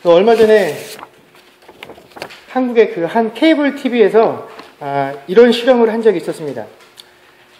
얼마 전에 한국의 그 한 케이블 TV에서 이런 실험을 한 적이 있었습니다.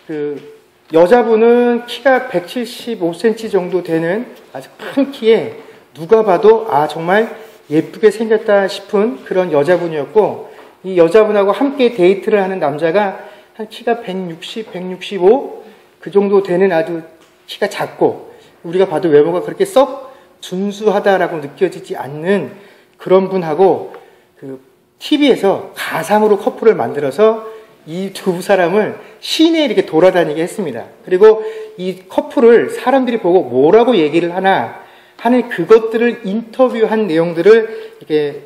그 여자분은 키가 175cm 정도 되는 아주 큰 키에 누가 봐도 정말 예쁘게 생겼다 싶은 그런 여자분이었고, 이 여자분하고 함께 데이트를 하는 남자가 한 키가 160, 165 그 정도 되는 아주 키가 작고, 우리가 봐도 외모가 그렇게 썩 준수하다라고 느껴지지 않는 그런 분하고 그 TV에서 가상으로 커플을 만들어서 이 두 사람을 시내에 이렇게 돌아다니게 했습니다. 그리고 이 커플을 사람들이 보고 뭐라고 얘기를 하나 하는 그것들을 인터뷰한 내용들을 이렇게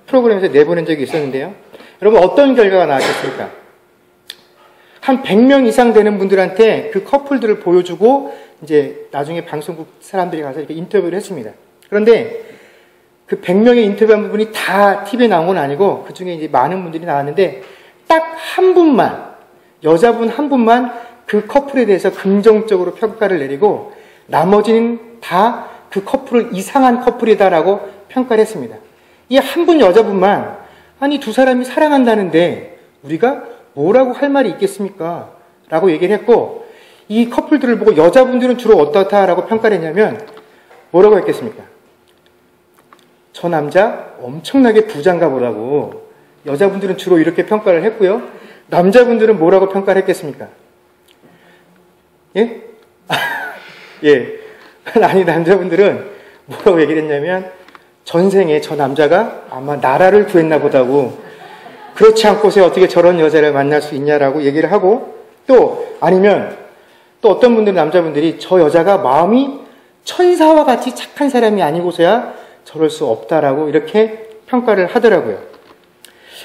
프로그램에서 내보낸 적이 있었는데요. 여러분, 어떤 결과가 나왔겠습니까? 한 100명 이상 되는 분들한테 그 커플들을 보여주고 이제 나중에 방송국 사람들이 가서 이렇게 인터뷰를 했습니다. 그런데 그 100명의 인터뷰한 분이 다 TV에 나온 건 아니고 그 중에 이제 많은 분들이 나왔는데 딱 한 분만, 여자분 한 분만 그 커플에 대해서 긍정적으로 평가를 내리고 나머지는 다 그 커플을 이상한 커플이다라고 평가를 했습니다. 이 한 분 여자분만 아니 두 사람이 사랑한다는데 우리가 뭐라고 할 말이 있겠습니까? 라고 얘기를 했고, 이 커플들을 보고 여자분들은 주로 어떻다라고 평가를 했냐면 뭐라고 했겠습니까? 저 남자 엄청나게 부자인가 보다고 여자분들은 주로 이렇게 평가를 했고요. 남자분들은 뭐라고 평가를 했겠습니까? 예? 예. 아니, 남자분들은 뭐라고 얘기를 했냐면 전생에 저 남자가 아마 나라를 구했나 보다고, 그렇지 않고서 어떻게 저런 여자를 만날 수 있냐라고 얘기를 하고, 또 아니면 또 어떤 분들은 남자분들이 저 여자가 마음이 천사와 같이 착한 사람이 아니고서야 저럴 수 없다라고 이렇게 평가를 하더라고요.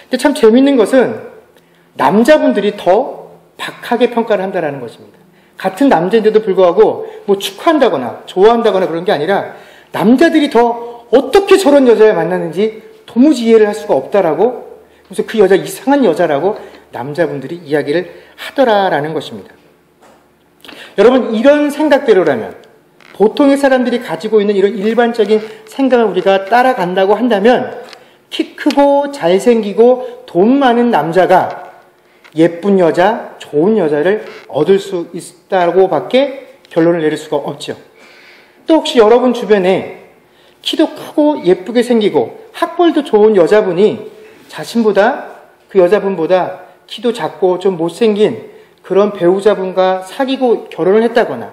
근데 참 재밌는 것은 남자분들이 더 박하게 평가를 한다는 것입니다. 같은 남자인데도 불구하고 뭐 축하한다거나 좋아한다거나 그런 게 아니라 남자들이 더 어떻게 저런 여자를 만났는지 도무지 이해를 할 수가 없다라고, 그래서 그 여자 이상한 여자라고 남자분들이 이야기를 하더라라는 것입니다. 여러분, 이런 생각대로라면, 보통의 사람들이 가지고 있는 이런 일반적인 생각을 우리가 따라간다고 한다면 키 크고 잘생기고 돈 많은 남자가 예쁜 여자, 좋은 여자를 얻을 수 있다고 밖에 결론을 내릴 수가 없죠. 또 혹시 여러분 주변에 키도 크고 예쁘게 생기고 학벌도 좋은 여자분이 자신보다, 그 여자분보다 키도 작고 좀 못생긴 그런 배우자분과 사귀고 결혼을 했다거나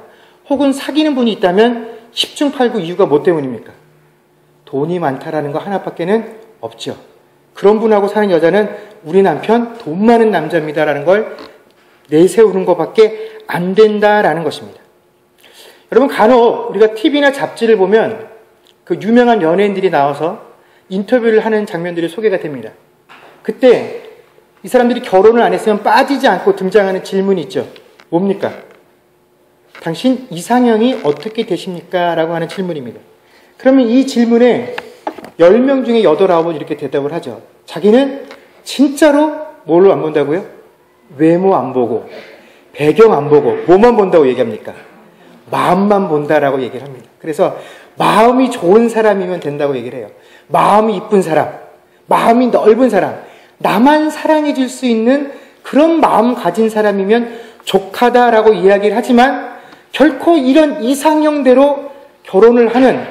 혹은 사귀는 분이 있다면 10중 8구 이유가 뭐 때문입니까? 돈이 많다라는 거 하나밖에는 없죠. 그런 분하고 사는 여자는 우리 남편 돈 많은 남자입니다라는 걸 내세우는 것밖에 안 된다라는 것입니다. 여러분, 간혹 우리가 TV나 잡지를 보면 그 유명한 연예인들이 나와서 인터뷰를 하는 장면들이 소개가 됩니다. 그때 이 사람들이 결혼을 안 했으면 빠지지 않고 등장하는 질문이 있죠. 뭡니까? 당신 이상형이 어떻게 되십니까? 라고 하는 질문입니다. 그러면 이 질문에 10명 중에 8, 9은 이렇게 대답을 하죠. 자기는 진짜로 뭘로 안 본다고요? 외모 안 보고, 배경 안 보고, 뭐만 본다고 얘기합니까? 마음만 본다라고 얘기를 합니다. 그래서 마음이 좋은 사람이면 된다고 얘기를 해요. 마음이 이쁜 사람, 마음이 넓은 사람, 나만 사랑해 줄 수 있는 그런 마음 가진 사람이면 족하다라고 이야기를 하지만 결코 이런 이상형대로 결혼을 하는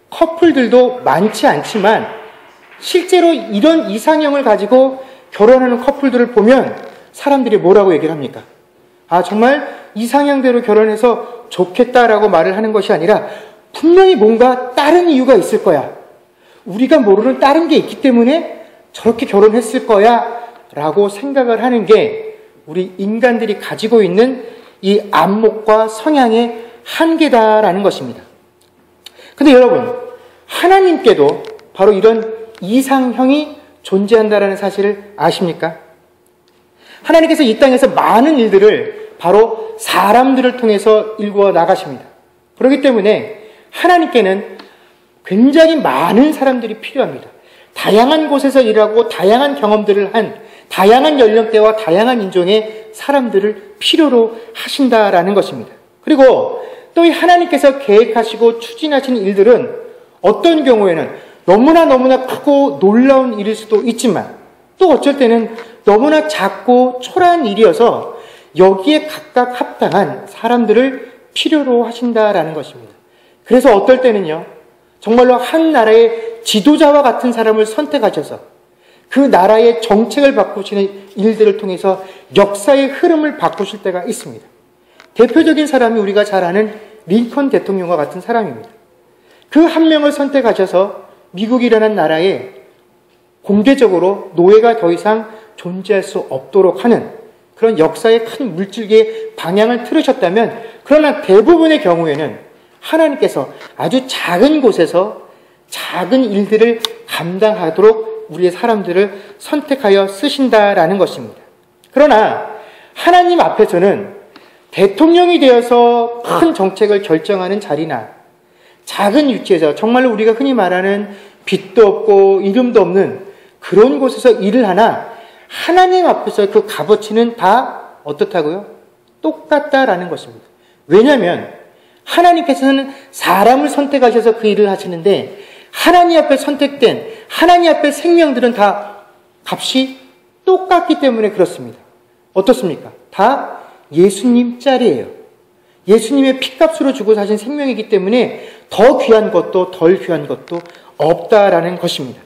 커플들도 많지 않지만 실제로 이런 이상형을 가지고 결혼하는 커플들을 보면 사람들이 뭐라고 얘기를 합니까? 정말 이상형대로 결혼해서 좋겠다라고 말을 하는 것이 아니라 분명히 뭔가 다른 이유가 있을 거야. 우리가 모르는 다른 게 있기 때문에 저렇게 결혼했을 거야 라고 생각을 하는 게 우리 인간들이 가지고 있는 이 안목과 성향의 한계다라는 것입니다. 근데 여러분, 하나님께도 바로 이런 이상형이 존재한다라는 사실을 아십니까? 하나님께서 이 땅에서 많은 일들을 바로 사람들을 통해서 일구어 나가십니다. 그렇기 때문에 하나님께는 굉장히 많은 사람들이 필요합니다. 다양한 곳에서 일하고 다양한 경험들을 한 다양한 연령대와 다양한 인종의 사람들을 필요로 하신다라는 것입니다. 그리고 또 이 하나님께서 계획하시고 추진하시는 일들은 어떤 경우에는 너무나 크고 놀라운 일일 수도 있지만 또 어쩔 때는 너무나 작고 초라한 일이어서 여기에 각각 합당한 사람들을 필요로 하신다라는 것입니다. 그래서 어떨 때는요, 정말로 한 나라의 지도자와 같은 사람을 선택하셔서 그 나라의 정책을 바꾸시는 일들을 통해서 역사의 흐름을 바꾸실 때가 있습니다. 대표적인 사람이 우리가 잘 아는 링컨 대통령과 같은 사람입니다. 그 한 명을 선택하셔서 미국이라는 나라에 공개적으로 노예가 더 이상 존재할 수 없도록 하는 그런 역사의 큰 물줄기의 방향을 틀으셨다면, 그러나 대부분의 경우에는 하나님께서 아주 작은 곳에서 작은 일들을 감당하도록 우리의 사람들을 선택하여 쓰신다라는 것입니다. 그러나 하나님 앞에서는 대통령이 되어서 큰 정책을 결정하는 자리나 작은 위치에서 정말로 우리가 흔히 말하는 빛도 없고 이름도 없는 그런 곳에서 일을 하나 하나님 앞에서 그 값어치는 다 어떻다고요? 똑같다라는 것입니다. 왜냐하면 하나님께서는 사람을 선택하셔서 그 일을 하시는데 하나님 앞에 선택된 하나님 앞에 생명들은 다 값이 똑같기 때문에 그렇습니다. 어떻습니까? 다 예수님 짤이에요. 예수님의 피값으로 주고 사신 생명이기 때문에 더 귀한 것도 덜 귀한 것도 없다라는 것입니다.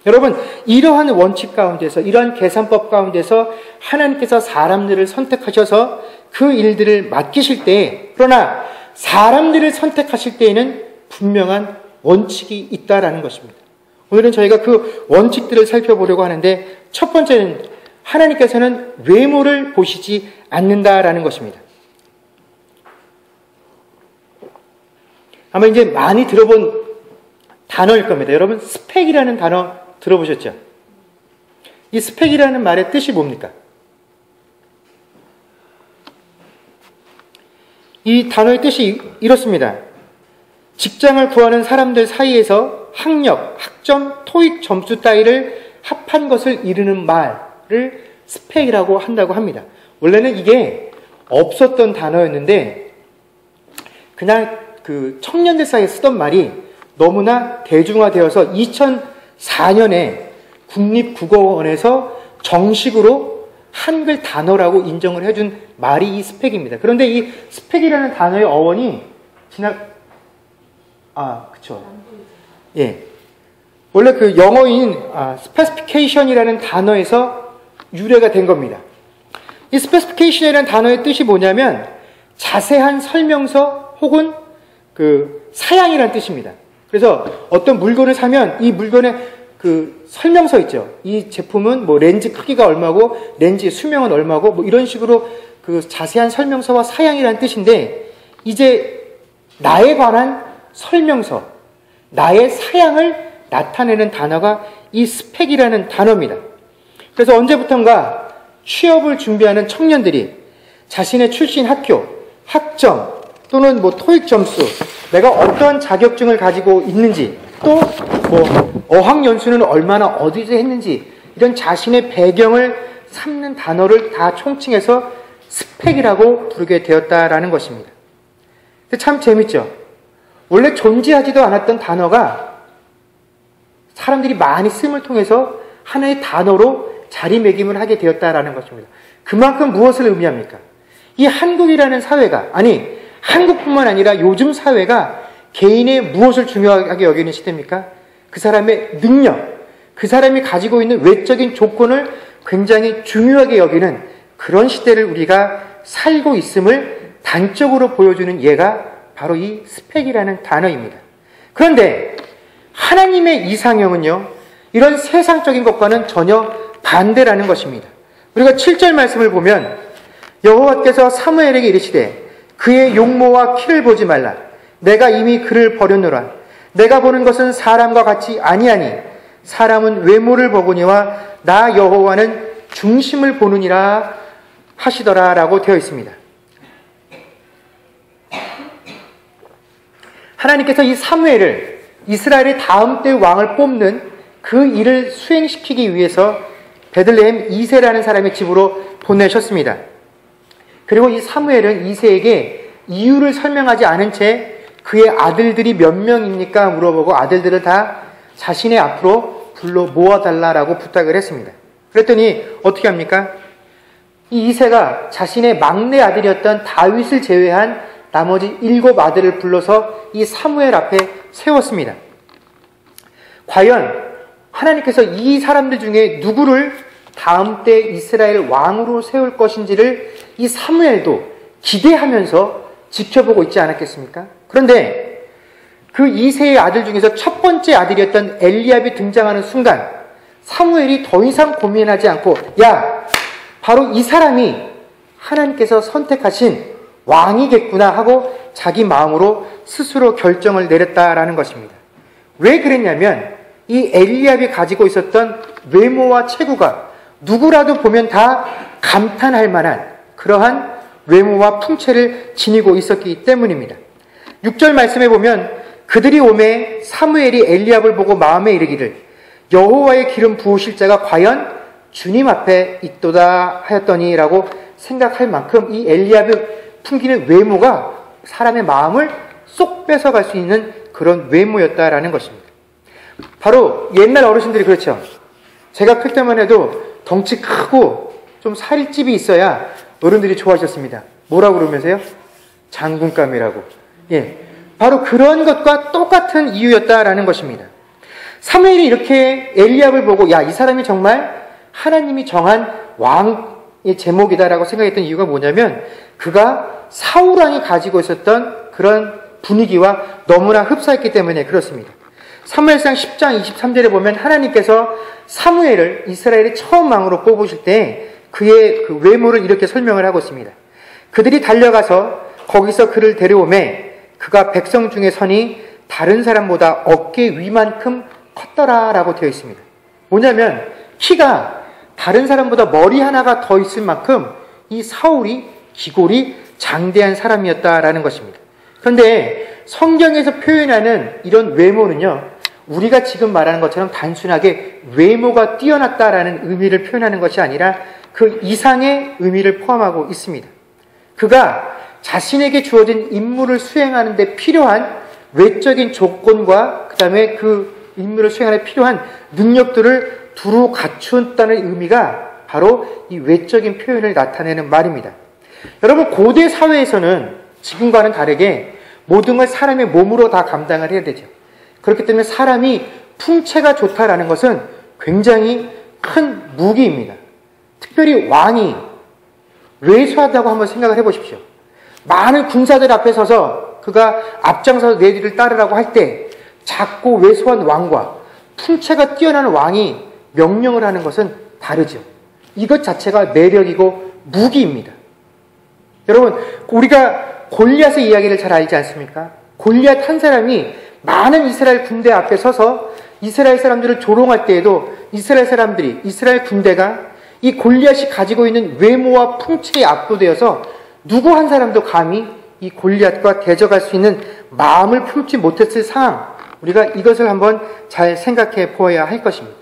여러분, 이러한 원칙 가운데서, 이러한 계산법 가운데서 하나님께서 사람들을 선택하셔서 그 일들을 맡기실 때, 그러나 사람들을 선택하실 때에는 분명한 원칙이 있다라는 것입니다. 오늘은 저희가 그 원칙들을 살펴보려고 하는데, 첫 번째는 하나님께서는 외모를 보시지 않는다라는 것입니다. 아마 이제 많이 들어본 단어일 겁니다. 여러분, 스펙이라는 단어 들어보셨죠? 이 스펙이라는 말의 뜻이 뭡니까? 이 단어의 뜻이 이렇습니다. 직장을 구하는 사람들 사이에서 학력, 학점, 토익 점수 따위를 합한 것을 이르는 말을 스펙이라고 한다고 합니다. 원래는 이게 없었던 단어였는데 그냥 그 청년들 사이에 쓰던 말이 너무나 대중화되어서 2004년에 국립국어원에서 정식으로 한글 단어라고 인정을 해준 말이 이 스펙입니다. 그런데 이 스펙이라는 단어의 어원이 그쵸. 예. 원래 그 영어인 specification이라는 단어에서 유래가 된 겁니다. 이 specification이라는 단어의 뜻이 뭐냐면 자세한 설명서 혹은 그 사양이라는 뜻입니다. 그래서 어떤 물건을 사면 이 물건의 그 설명서 있죠. 이 제품은 뭐 렌즈 크기가 얼마고 렌즈의 수명은 얼마고 뭐 이런 식으로 그 자세한 설명서와 사양이라는 뜻인데, 이제 나에 관한 설명서, 나의 사양을 나타내는 단어가 이 스펙이라는 단어입니다. 그래서 언제부턴가 취업을 준비하는 청년들이 자신의 출신 학교, 학점 또는 뭐 토익 점수, 내가 어떤 자격증을 가지고 있는지, 또 뭐 어학연수는 얼마나 어디서 했는지, 이런 자신의 배경을 삼는 단어를 다 총칭해서 스펙이라고 부르게 되었다라는 것입니다. 참 재밌죠? 원래 존재하지도 않았던 단어가 사람들이 많이 쓰임을 통해서 하나의 단어로 자리매김을 하게 되었다라는 것입니다. 그만큼 무엇을 의미합니까? 이 한국이라는 사회가, 아니 한국뿐만 아니라 요즘 사회가 개인의 무엇을 중요하게 여기는 시대입니까? 그 사람의 능력, 그 사람이 가지고 있는 외적인 조건을 굉장히 중요하게 여기는 그런 시대를 우리가 살고 있음을 단적으로 보여주는 예가 바로 이 스펙이라는 단어입니다. 그런데 하나님의 이상형은요, 이런 세상적인 것과는 전혀 반대라는 것입니다. 우리가 7절 말씀을 보면 여호와께서 사무엘에게 이르시되 그의 용모와 키를 보지 말라. 내가 이미 그를 버렸노라. 내가 보는 것은 사람과 같이 아니하니 사람은 외모를 보거니와 나 여호와는 중심을 보느니라 하시더라 라고 되어 있습니다. 하나님께서 이 사무엘을 이스라엘의 다음 때 왕을 뽑는 그 일을 수행시키기 위해서 베들레헴 이새라는 사람의 집으로 보내셨습니다. 그리고 이 사무엘은 이새에게 이유를 설명하지 않은 채 그의 아들들이 몇 명입니까? 물어보고 아들들을 다 자신의 앞으로 불러 모아달라라고 부탁을 했습니다. 그랬더니 어떻게 합니까? 이 이새가 자신의 막내 아들이었던 다윗을 제외한 나머지 7 아들을 불러서 이 사무엘 앞에 세웠습니다. 과연 하나님께서 이 사람들 중에 누구를 다음 때 이스라엘 왕으로 세울 것인지를 이 사무엘도 기대하면서 지켜보고 있지 않았겠습니까? 그런데 그 이새의 아들 중에서 첫 번째 아들이었던 엘리압이 등장하는 순간 사무엘이 더 이상 고민하지 않고 야, 바로 이 사람이 하나님께서 선택하신 왕이겠구나 하고 자기 마음으로 스스로 결정을 내렸다라는 것입니다. 왜 그랬냐면 이 엘리압이 가지고 있었던 외모와 체구가 누구라도 보면 다 감탄할 만한 그러한 외모와 풍채를 지니고 있었기 때문입니다. 6절 말씀에 보면 그들이 오매 사무엘이 엘리압을 보고 마음에 이르기를 여호와의 기름 부으실 자가 과연 주님 앞에 있도다 하였더니라고 생각할 만큼 이 엘리압의 풍기는 외모가 사람의 마음을 쏙 뺏어갈 수 있는 그런 외모였다라는 것입니다. 바로 옛날 어르신들이 그렇죠. 제가 클 때만 해도 덩치 크고 좀 살집이 있어야 어른들이 좋아하셨습니다. 뭐라고 그러면서요? 장군감이라고. 예, 바로 그런 것과 똑같은 이유였다라는 것입니다. 사무엘이 이렇게 엘리압을 보고 야, 이 사람이 정말 하나님이 정한 왕의 제목이다라고 생각했던 이유가 뭐냐면 그가 사울왕이 가지고 있었던 그런 분위기와 너무나 흡사했기 때문에 그렇습니다. 사무엘상 10장 23절에 보면 하나님께서 사무엘을 이스라엘의 처음 왕으로 뽑으실 때 그의 그 외모를 이렇게 설명을 하고 있습니다. 그들이 달려가서 거기서 그를 데려오매 그가 백성 중에 서니 다른 사람보다 어깨 위만큼 컸더라라고 되어 있습니다. 뭐냐면 키가 다른 사람보다 머리 하나가 더 있을 만큼 이 사울이 기골이 장대한 사람이었다라는 것입니다. 그런데 성경에서 표현하는 이런 외모는요, 우리가 지금 말하는 것처럼 단순하게 외모가 뛰어났다라는 의미를 표현하는 것이 아니라 그 이상의 의미를 포함하고 있습니다. 그가 자신에게 주어진 임무를 수행하는 데 필요한 외적인 조건과 그 다음에 그 임무를 수행하는 데 필요한 능력들을 두루 갖추었다는 의미가 바로 이 외적인 표현을 나타내는 말입니다. 여러분, 고대 사회에서는 지금과는 다르게 모든 걸 사람의 몸으로 다 감당을 해야 되죠. 그렇기 때문에 사람이 풍채가 좋다라는 것은 굉장히 큰 무기입니다. 특별히 왕이 왜소하다고 한번 생각을 해보십시오. 많은 군사들 앞에 서서 그가 앞장서서 내 뒤를 따르라고 할 때 작고 왜소한 왕과 풍채가 뛰어난 왕이 명령을 하는 것은 다르죠. 이것 자체가 매력이고 무기입니다. 여러분, 우리가 골리앗의 이야기를 잘 알지 않습니까? 골리앗 한 사람이 많은 이스라엘 군대 앞에 서서 이스라엘 사람들을 조롱할 때에도 이스라엘 사람들이, 이스라엘 군대가 이 골리앗이 가지고 있는 외모와 풍채에 압도되어서 누구 한 사람도 감히 이 골리앗과 대적할 수 있는 마음을 품지 못했을 상황, 우리가 이것을 한번 잘 생각해 보아야 할 것입니다.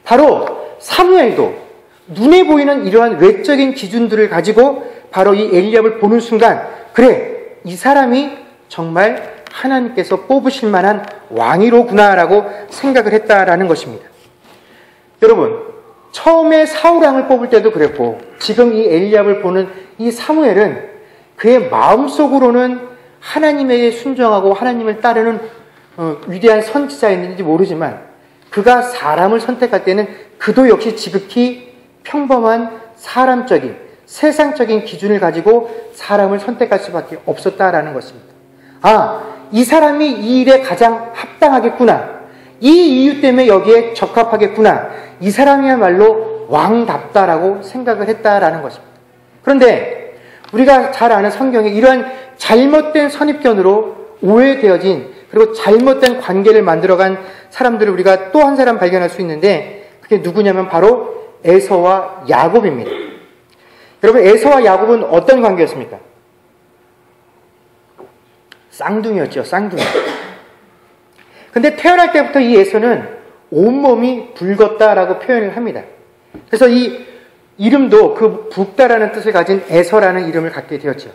바로 사무엘도 눈에 보이는 이러한 외적인 기준들을 가지고 바로 이 엘리압을 보는 순간, 그래, 이 사람이 정말 하나님께서 뽑으실 만한 왕이로구나라고 생각을 했다라는 것입니다. 여러분, 처음에 사울왕을 뽑을 때도 그랬고 지금 이 엘리압을 보는 이 사무엘은 그의 마음속으로는 하나님에게 순종하고 하나님을 따르는 위대한 선지자였는지 모르지만 그가 사람을 선택할 때는 그도 역시 지극히 평범한 사람적인 세상적인 기준을 가지고 사람을 선택할 수밖에 없었다라는 것입니다. 이 사람이 이 일에 가장 합당하겠구나. 이 이유 때문에 여기에 적합하겠구나. 이 사람이야말로 왕답다라고 생각을 했다라는 것입니다. 그런데 우리가 잘 아는 성경에 이러한 잘못된 선입견으로 오해되어진 그리고 잘못된 관계를 만들어간 사람들을 우리가 또 한 사람 발견할 수 있는데 그게 누구냐면 바로 에서와 야곱입니다. 여러분, 에서와 야곱은 어떤 관계였습니까? 쌍둥이였죠, 쌍둥이. 근데 태어날 때부터 이 에서는 온몸이 붉었다라고 표현을 합니다. 그래서 이 이름도 그 붉다라는 뜻을 가진 에서라는 이름을 갖게 되었죠.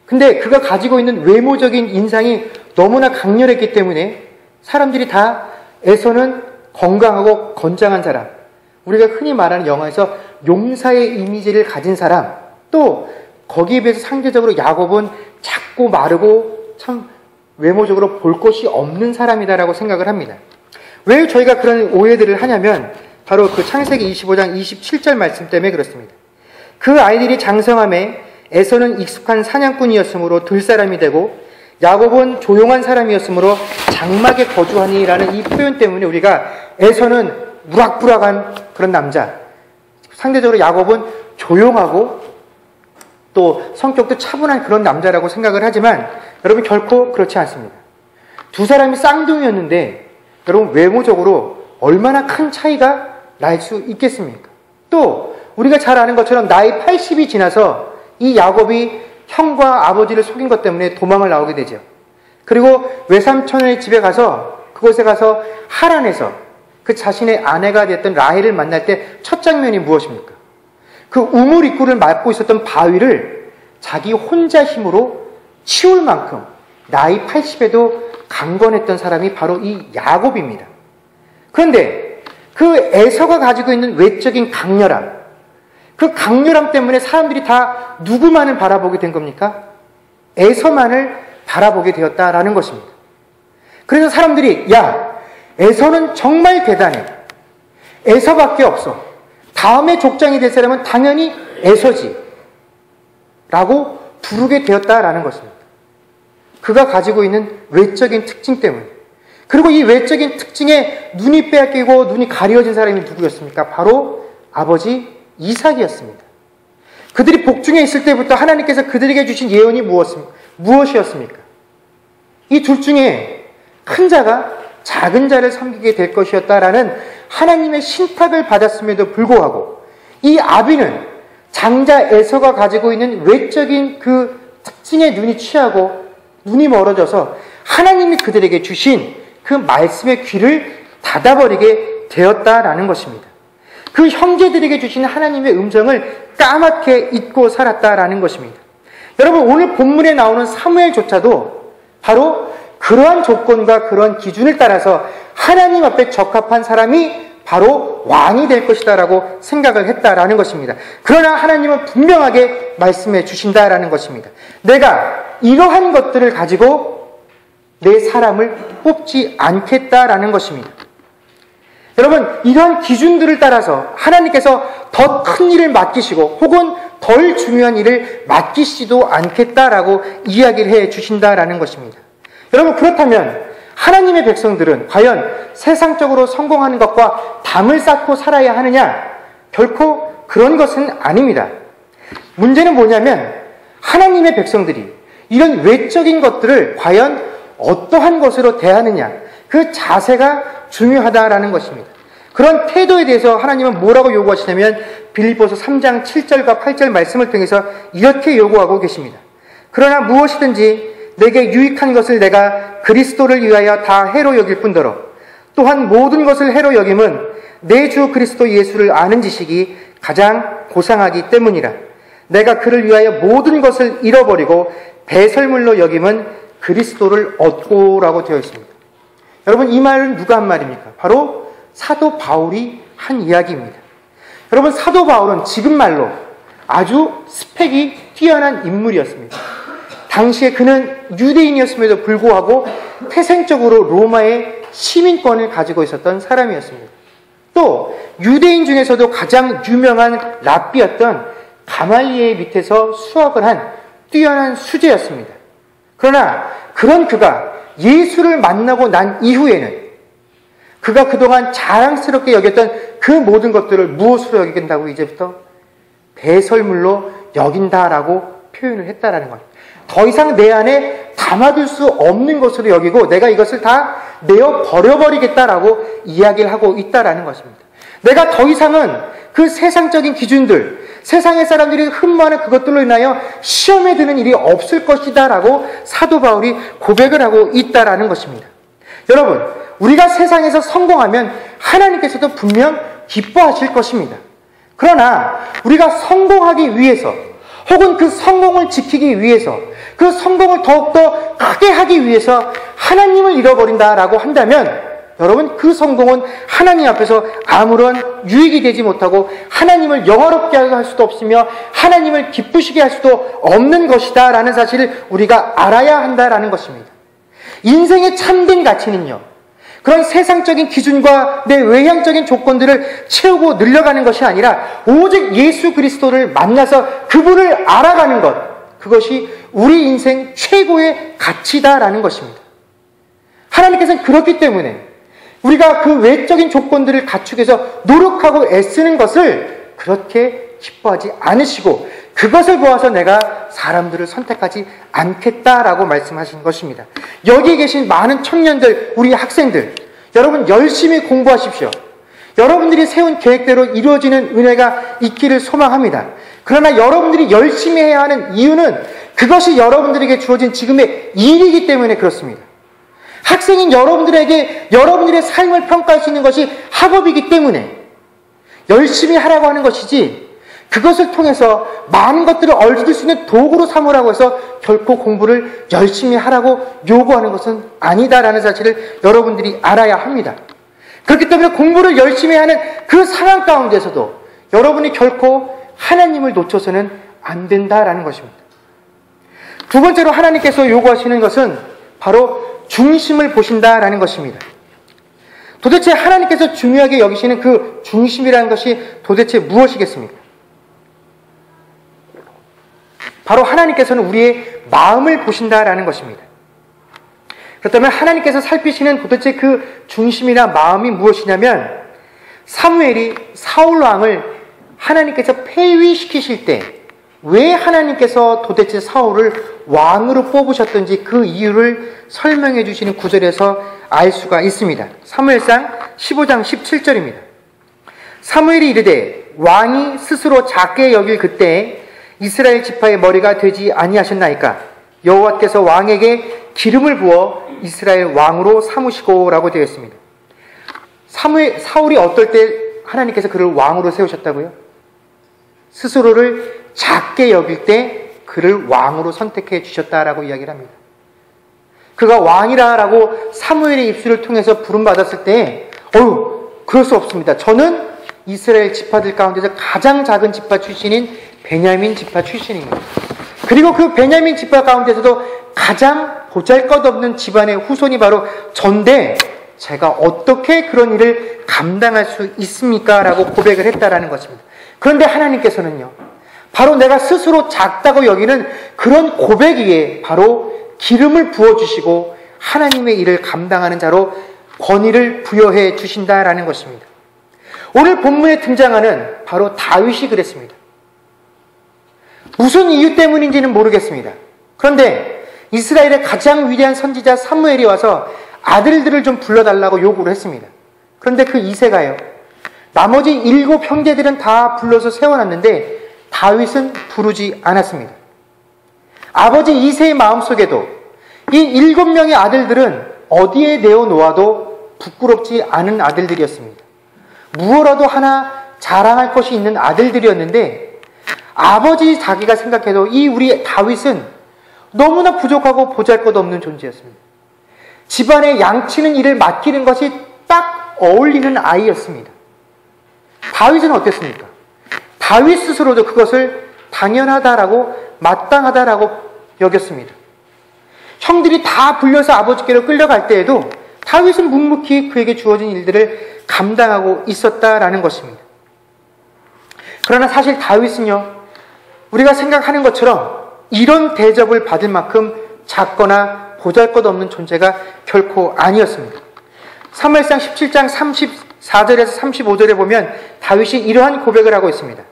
근데 그가 가지고 있는 외모적인 인상이 너무나 강렬했기 때문에 사람들이 다 에서는 건강하고 건장한 사람, 우리가 흔히 말하는 영화에서 용사의 이미지를 가진 사람, 또 거기에 비해서 상대적으로 야곱은 작고 마르고 참 외모적으로 볼 것이 없는 사람이다라고 생각을 합니다. 왜 저희가 그런 오해들을 하냐면 바로 그 창세기 25장 27절 말씀 때문에 그렇습니다. 그 아이들이 장성함에 에서는 익숙한 사냥꾼이었으므로 들사람이 되고 야곱은 조용한 사람이었으므로 장막에 거주하니라는 이 표현 때문에 우리가 에서는 무락부락한 그런 남자, 상대적으로 야곱은 조용하고 또 성격도 차분한 그런 남자라고 생각을 하지만 여러분 결코 그렇지 않습니다. 두 사람이 쌍둥이였는데 여러분 외모적으로 얼마나 큰 차이가 날 수 있겠습니까? 또 우리가 잘 아는 것처럼 나이 80이 지나서 이 야곱이 형과 아버지를 속인 것 때문에 도망을 나오게 되죠. 그리고 외삼촌의 집에 가서 그곳에 가서 하란에서 그 자신의 아내가 됐던 라헬을 만날 때 첫 장면이 무엇입니까? 그 우물 입구를 막고 있었던 바위를 자기 혼자 힘으로 치울 만큼 나이 80에도 강건했던 사람이 바로 이 야곱입니다. 그런데 그 에서가 가지고 있는 외적인 강렬함, 그 강렬함 때문에 사람들이 다 누구만을 바라보게 된 겁니까? 에서만을 바라보게 되었다라는 것입니다. 그래서 사람들이 야, 에서는 정말 대단해. 에서밖에 없어. 다음에 족장이 될 사람은 당연히 에서지. 라고 부르게 되었다라는 것입니다. 그가 가지고 있는 외적인 특징 때문에. 그리고 이 외적인 특징에 눈이 빼앗기고 눈이 가려진 사람이 누구였습니까? 바로 아버지 이삭이었습니다. 그들이 복중에 있을 때부터 하나님께서 그들에게 주신 예언이 무엇이었습니까? 이 둘 중에 큰 자가 작은 자를 섬기게 될 것이었다라는 하나님의 신탁을 받았음에도 불구하고 이 아비는 장자 에서가 가지고 있는 외적인 그 특징에 눈이 취하고 눈이 멀어져서 하나님이 그들에게 주신 그 말씀의 귀를 닫아버리게 되었다라는 것입니다. 그 형제들에게 주신 하나님의 음성을 까맣게 잊고 살았다라는 것입니다. 여러분 오늘 본문에 나오는 사무엘조차도 바로 그러한 조건과 그런 기준을 따라서 하나님 앞에 적합한 사람이 바로 왕이 될 것이다라고 생각을 했다라는 것입니다. 그러나 하나님은 분명하게 말씀해 주신다라는 것입니다. 내가 이러한 것들을 가지고 내 사람을 뽑지 않겠다라는 것입니다. 여러분 이러한 기준들을 따라서 하나님께서 더 큰 일을 맡기시고 혹은 덜 중요한 일을 맡기시지도 않겠다라고 이야기를 해 주신다라는 것입니다. 여러분 그렇다면 하나님의 백성들은 과연 세상적으로 성공하는 것과 담을 쌓고 살아야 하느냐? 결코 그런 것은 아닙니다. 문제는 뭐냐면 하나님의 백성들이 이런 외적인 것들을 과연 어떠한 것으로 대하느냐, 그 자세가 중요하다라는 것입니다. 그런 태도에 대해서 하나님은 뭐라고 요구하시냐면 빌립보서 3장 7절과 8절 말씀을 통해서 이렇게 요구하고 계십니다. 그러나 무엇이든지 내게 유익한 것을 내가 그리스도를 위하여 다 해로 여길 뿐더러 또한 모든 것을 해로 여김은 내 주 그리스도 예수를 아는 지식이 가장 고상하기 때문이라. 내가 그를 위하여 모든 것을 잃어버리고 배설물로 여김은 그리스도를 얻고라고 되어 있습니다. 여러분 이 말은 누가 한 말입니까? 바로 사도 바울이 한 이야기입니다. 여러분 사도 바울은 지금 말로 아주 스펙이 뛰어난 인물이었습니다. 당시에 그는 유대인이었음에도 불구하고 태생적으로 로마의 시민권을 가지고 있었던 사람이었습니다. 또 유대인 중에서도 가장 유명한 랍비였던 가말리엘 밑에서 수학을 한 뛰어난 수재였습니다. 그러나 그런 그가 예수를 만나고 난 이후에는 그가 그동안 자랑스럽게 여겼던 그 모든 것들을 무엇으로 여긴다고 이제부터 배설물로 여긴다라고 표현을 했다라는 거예요. 더 이상 내 안에 담아둘 수 없는 것으로 여기고 내가 이것을 다 내어 버려버리겠다라고 이야기를 하고 있다라는 것입니다. 내가 더 이상은 그 세상적인 기준들, 세상의 사람들이 흠모하는 그것들로 인하여 시험에 드는 일이 없을 것이다라고 사도 바울이 고백을 하고 있다라는 것입니다. 여러분, 우리가 세상에서 성공하면 하나님께서도 분명 기뻐하실 것입니다. 그러나 우리가 성공하기 위해서 혹은 그 성공을 지키기 위해서 그 성공을 더욱더 크게 하기 위해서 하나님을 잃어버린다라고 한다면 여러분, 그 성공은 하나님 앞에서 아무런 유익이 되지 못하고 하나님을 영화롭게 할 수도 없으며 하나님을 기쁘시게 할 수도 없는 것이다 라는 사실을 우리가 알아야 한다라는 것입니다. 인생의 참된 가치는요, 그런 세상적인 기준과 내 외향적인 조건들을 채우고 늘려가는 것이 아니라 오직 예수 그리스도를 만나서 그분을 알아가는 것, 그것이 우리 인생 최고의 가치다라는 것입니다. 하나님께서는 그렇기 때문에 우리가 그 외적인 조건들을 갖추기 위해서 노력하고 애쓰는 것을 그렇게 기뻐하지 않으시고 그것을 보아서 내가 사람들을 선택하지 않겠다라고 말씀하신 것입니다. 여기 계신 많은 청년들, 우리 학생들, 여러분 열심히 공부하십시오. 여러분들이 세운 계획대로 이루어지는 은혜가 있기를 소망합니다. 그러나 여러분들이 열심히 해야 하는 이유는 그것이 여러분들에게 주어진 지금의 일이기 때문에 그렇습니다. 학생인 여러분들에게 여러분들의 삶을 평가할 수 있는 것이 학업이기 때문에 열심히 하라고 하는 것이지, 그것을 통해서 많은 것들을 얻을 수 있는 도구로 삼으라고 해서 결코 공부를 열심히 하라고 요구하는 것은 아니다라는 사실을 여러분들이 알아야 합니다. 그렇기 때문에 공부를 열심히 하는 그 상황 가운데서도 여러분이 결코 하나님을 놓쳐서는 안 된다라는 것입니다. 두 번째로 하나님께서 요구하시는 것은 바로 중심을 보신다라는 것입니다. 도대체 하나님께서 중요하게 여기시는 그 중심이라는 것이 도대체 무엇이겠습니까? 바로 하나님께서는 우리의 마음을 보신다라는 것입니다. 그렇다면 하나님께서 살피시는 도대체 그 중심이나 마음이 무엇이냐면, 사무엘이 사울 왕을 하나님께서 폐위시키실 때 왜 하나님께서 도대체 사울을 왕으로 뽑으셨던지 그 이유를 설명해 주시는 구절에서 알 수가 있습니다. 사무엘상 15장 17절입니다. 사무엘이 이르되 왕이 스스로 작게 여길 그때에 이스라엘 지파의 머리가 되지 아니하셨나이까? 여호와께서 왕에게 기름을 부어 이스라엘 왕으로 삼으시고라고 되어 있습니다. 사울이 어떨 때 하나님께서 그를 왕으로 세우셨다고요? 스스로를 작게 여길 때 그를 왕으로 선택해 주셨다라고 이야기를 합니다. 그가 왕이라고 사무엘의 입술을 통해서 부름받았을 때 그럴 수 없습니다. 저는 이스라엘 지파들 가운데서 가장 작은 지파 출신인 베냐민 지파 출신입니다. 그리고 그 베냐민 지파 가운데서도 가장 보잘것없는 집안의 후손이 바로 전데 제가 어떻게 그런 일을 감당할 수 있습니까? 라고 고백을 했다라는 것입니다. 그런데 하나님께서는요, 바로 내가 스스로 작다고 여기는 그런 고백이에 바로 기름을 부어주시고 하나님의 일을 감당하는 자로 권위를 부여해 주신다라는 것입니다. 오늘 본문에 등장하는 바로 다윗이 그랬습니다. 무슨 이유 때문인지는 모르겠습니다. 그런데 이스라엘의 가장 위대한 선지자 사무엘이 와서 아들들을 좀 불러달라고 요구를 했습니다. 그런데 그 이새가요, 나머지 7 형제들은 다 불러서 세워놨는데 다윗은 부르지 않았습니다. 아버지 이새의 마음속에도 이 7명의 아들들은 어디에 내어놓아도 부끄럽지 않은 아들들이었습니다. 무엇라도 하나 자랑할 것이 있는 아들들이었는데, 아버지 자기가 생각해도 이 우리 다윗은 너무나 부족하고 보잘것없는 존재였습니다. 집안에 양치는 일을 맡기는 것이 딱 어울리는 아이였습니다. 다윗은 어땠습니까? 다윗 스스로도 그것을 당연하다라고 마땅하다라고 여겼습니다. 형들이 다 불려서 아버지께로 끌려갈 때에도 다윗은 묵묵히 그에게 주어진 일들을 감당하고 있었다라는 것입니다. 그러나 사실 다윗은요, 우리가 생각하는 것처럼 이런 대접을 받을 만큼 작거나 보잘것없는 존재가 결코 아니었습니다. 사무엘상 17장 34절에서 35절에 보면 다윗이 이러한 고백을 하고 있습니다.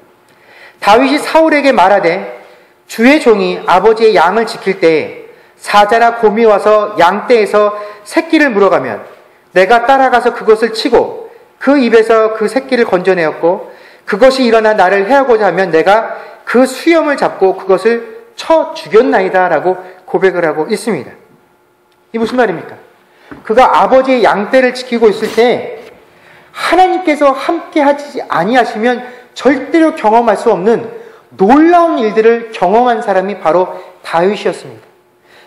다윗이 사울에게 말하되 주의 종이 아버지의 양을 지킬 때에 사자나 곰이 와서 양떼에서 새끼를 물어가면 내가 따라가서 그것을 치고 그 입에서 그 새끼를 건져내었고, 그것이 일어나 나를 해하고자 하면 내가 그 수염을 잡고 그것을 쳐 죽였나이다 라고 고백을 하고 있습니다. 이 무슨 말입니까? 그가 아버지의 양떼를 지키고 있을 때 하나님께서 함께 하지 아니하시면 절대로 경험할 수 없는 놀라운 일들을 경험한 사람이 바로 다윗이었습니다.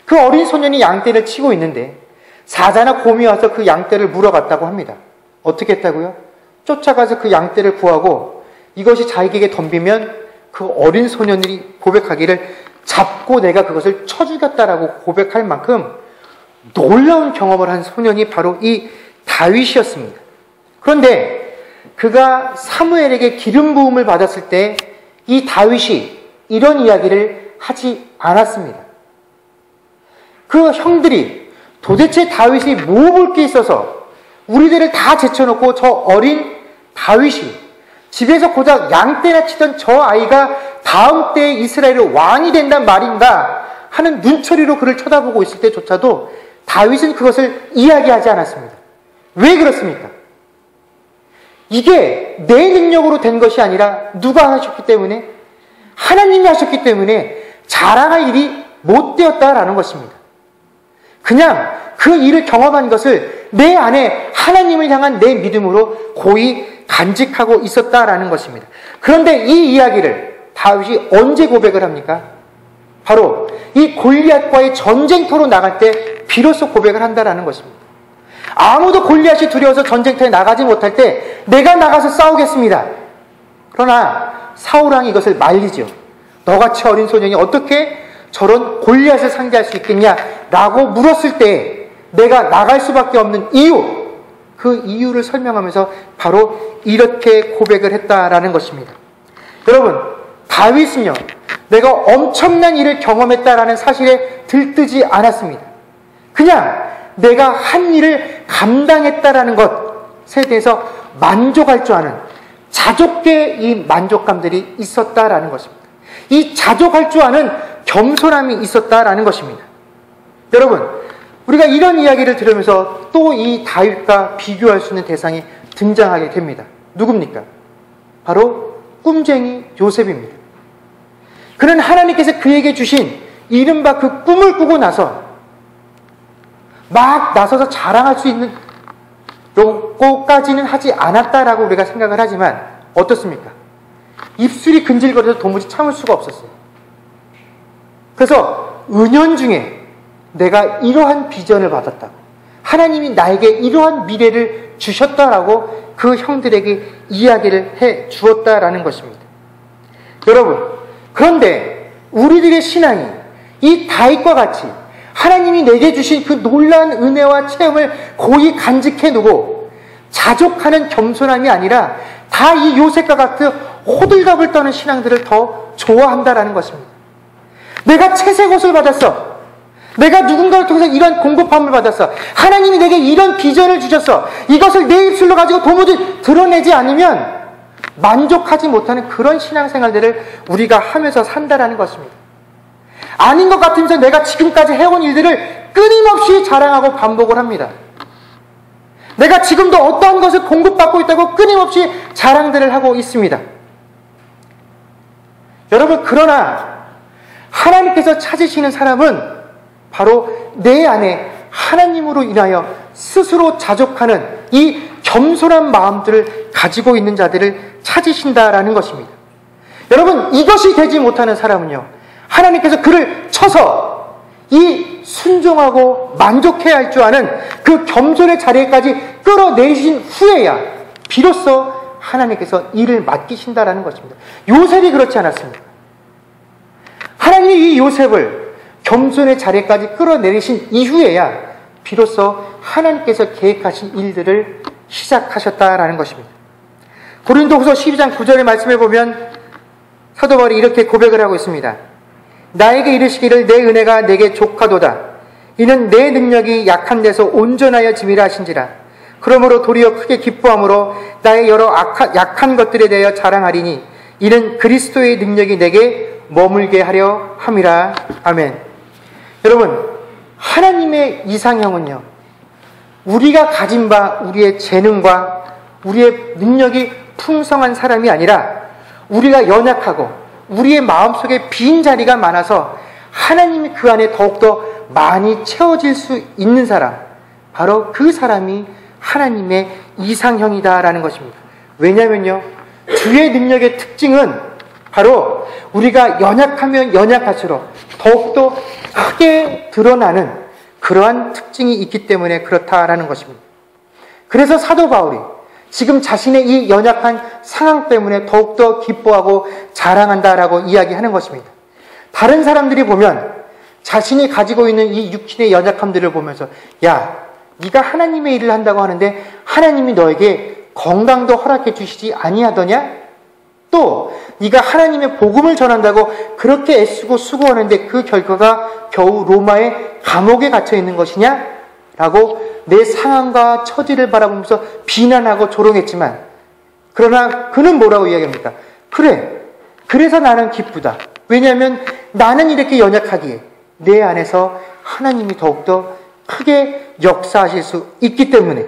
그 어린 소년이 양떼를 치고 있는데 사자나 곰이 와서 그 양떼를 물어갔다고 합니다. 어떻게 했다고요? 쫓아가서 그 양떼를 구하고 이것이 자기에게 덤비면 그 어린 소년이 고백하기를 잡고 내가 그것을 쳐 죽였다라고 고백할 만큼 놀라운 경험을 한 소년이 바로 이 다윗이었습니다. 그런데 그가 사무엘에게 기름 부음을 받았을 때 이 다윗이 이런 이야기를 하지 않았습니다. 그 형들이 도대체 다윗이 뭐 볼 게 있어서 우리들을 다 제쳐놓고 저 어린 다윗이 집에서 고작 양떼나 치던 저 아이가 다음 때에 이스라엘의 왕이 된단 말인가 하는 눈초리로 그를 쳐다보고 있을 때조차도 다윗은 그것을 이야기하지 않았습니다. 왜 그렇습니까? 이게 내 능력으로 된 것이 아니라 누가 하셨기 때문에? 하나님이 하셨기 때문에 자랑할 일이 못 되었다라는 것입니다. 그냥 그 일을 경험한 것을 내 안에 하나님을 향한 내 믿음으로 고이 간직하고 있었다라는 것입니다. 그런데 이 이야기를 다윗이 언제 고백을 합니까? 바로 이 골리앗과의 전쟁터로 나갈 때 비로소 고백을 한다라는 것입니다. 아무도 골리앗이 두려워서 전쟁터에 나가지 못할 때 내가 나가서 싸우겠습니다. 그러나 사울왕이 이것을 말리죠. 너같이 어린 소년이 어떻게 저런 골리앗을 상대할 수 있겠냐라고 물었을 때 내가 나갈 수밖에 없는 이유, 그 이유를 설명하면서 바로 이렇게 고백을 했다라는 것입니다. 여러분, 다윗은요, 내가 엄청난 일을 경험했다라는 사실에 들뜨지 않았습니다. 그냥 내가 한 일을 감당했다라는 것에 대해서 만족할 줄 아는 자족의 이 만족감들이 있었다라는 것입니다. 이 자족할 줄 아는 겸손함이 있었다라는 것입니다. 여러분, 우리가 이런 이야기를 들으면서 또 이 다윗과 비교할 수 있는 대상이 등장하게 됩니다. 누굽니까? 바로 꿈쟁이 요셉입니다. 그는 하나님께서 그에게 주신 이른바 그 꿈을 꾸고 나서 막 나서서 자랑할 수 있는 요거까지는 하지 않았다라고 우리가 생각을 하지만 어떻습니까? 입술이 근질거려서 도무지 참을 수가 없었어요. 그래서 은연중에 내가 이러한 비전을 받았다고, 하나님이 나에게 이러한 미래를 주셨다라고 그 형들에게 이야기를 해 주었다라는 것입니다. 여러분, 그런데 우리들의 신앙이 이 다윗과 같이 하나님이 내게 주신 그 놀라운 은혜와 체험을 고이 간직해 두고 자족하는 겸손함이 아니라 다 이 요셉과 같은 호들갑을 떠는 신앙들을 더 좋아한다라는 것입니다. 내가 채색 옷을 받았어. 내가 누군가를 통해서 이런 공급함을 받았어. 하나님이 내게 이런 비전을 주셨어. 이것을 내 입술로 가지고 도무지 드러내지 않으면 만족하지 못하는 그런 신앙생활들을 우리가 하면서 산다라는 것입니다. 아닌 것 같으면서 내가 지금까지 해온 일들을 끊임없이 자랑하고 반복을 합니다. 내가 지금도 어떠한 것을 공급받고 있다고 끊임없이 자랑들을 하고 있습니다. 여러분, 그러나 하나님께서 찾으시는 사람은 바로 내 안에 하나님으로 인하여 스스로 자족하는 이 겸손한 마음들을 가지고 있는 자들을 찾으신다라는 것입니다. 여러분, 이것이 되지 못하는 사람은요, 하나님께서 그를 쳐서 이 순종하고 만족해야 할 줄 아는 그 겸손의 자리에까지 끌어내신 후에야 비로소 하나님께서 일을 맡기신다라는 것입니다. 요셉이 그렇지 않았습니다. 하나님이 이 요셉을 겸손의 자리에까지 끌어내리신 이후에야 비로소 하나님께서 계획하신 일들을 시작하셨다라는 것입니다. 고린도후서 12장 9절의 말씀에 보면 사도 바울이 이렇게 고백을 하고 있습니다. 나에게 이르시기를 내 은혜가 내게 족하도다. 이는 내 능력이 약한 데서 온전하여 짐이라 하신지라. 그러므로 도리어 크게 기뻐함으로 나의 여러 약한 것들에 대하여 자랑하리니 이는 그리스도의 능력이 내게 머물게 하려 함이라. 아멘. 여러분, 하나님의 이상형은요, 우리가 가진 바 우리의 재능과 우리의 능력이 풍성한 사람이 아니라 우리가 연약하고 우리의 마음속에 빈 자리가 많아서 하나님이 그 안에 더욱더 많이 채워질 수 있는 사람, 바로 그 사람이 하나님의 이상형이다라는 것입니다. 왜냐면요, 주의 능력의 특징은 바로 우리가 연약하면 연약할수록 더욱더 크게 드러나는 그러한 특징이 있기 때문에 그렇다라는 것입니다. 그래서 사도 바울이 지금 자신의 이 연약한 상황 때문에 더욱더 기뻐하고 자랑한다라고 이야기하는 것입니다. 다른 사람들이 보면 자신이 가지고 있는 이 육신의 연약함들을 보면서 야, 네가 하나님의 일을 한다고 하는데 하나님이 너에게 건강도 허락해 주시지 아니하더냐? 또 네가 하나님의 복음을 전한다고 그렇게 애쓰고 수고하는데 그 결과가 겨우 로마의 감옥에 갇혀 있는 것이냐? 라고 내 상황과 처지를 바라보면서 비난하고 조롱했지만, 그러나 그는 뭐라고 이야기합니까? 그래, 그래서 나는 기쁘다. 왜냐하면 나는 이렇게 연약하기에 내 안에서 하나님이 더욱더 크게 역사하실 수 있기 때문에,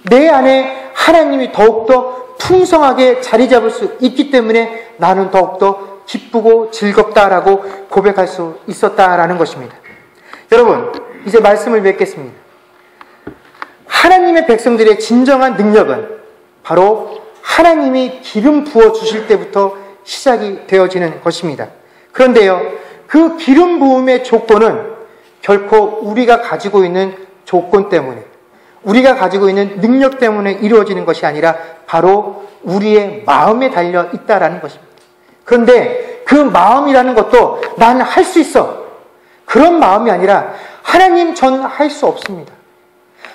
내 안에 하나님이 더욱더 풍성하게 자리 잡을 수 있기 때문에 나는 더욱더 기쁘고 즐겁다라고 고백할 수 있었다라는 것입니다. 여러분, 이제 말씀을 맺겠습니다. 하나님의 백성들의 진정한 능력은 바로 하나님이 기름 부어 주실 때부터 시작이 되어지는 것입니다. 그런데요, 그 기름 부음의 조건은 결코 우리가 가지고 있는 조건 때문에, 우리가 가지고 있는 능력 때문에 이루어지는 것이 아니라 바로 우리의 마음에 달려 있다라는 것입니다. 그런데 그 마음이라는 것도 난 할 수 있어, 그런 마음이 아니라 하나님, 전 할 수 없습니다.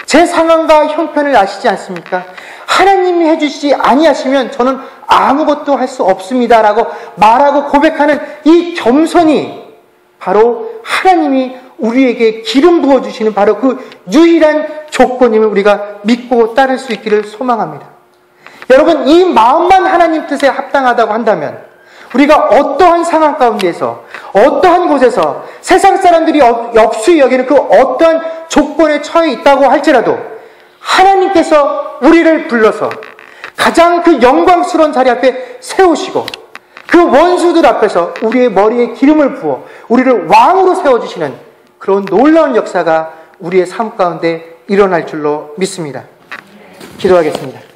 제 상황과 형편을 아시지 않습니까? 하나님이 해주시지 아니하시면 저는 아무것도 할 수 없습니다라고 말하고 고백하는 이 겸손이 바로 하나님이 우리에게 기름 부어주시는 바로 그 유일한 조건임을 우리가 믿고 따를 수 있기를 소망합니다. 여러분, 이 마음만 하나님 뜻에 합당하다고 한다면 우리가 어떠한 상황 가운데에서, 어떠한 곳에서, 세상 사람들이 역수히 여기는 그 어떠한 조건에 처해 있다고 할지라도 하나님께서 우리를 불러서 가장 그 영광스러운 자리 앞에 세우시고 그 원수들 앞에서 우리의 머리에 기름을 부어 우리를 왕으로 세워주시는 그런 놀라운 역사가 우리의 삶 가운데 일어날 줄로 믿습니다. 기도하겠습니다.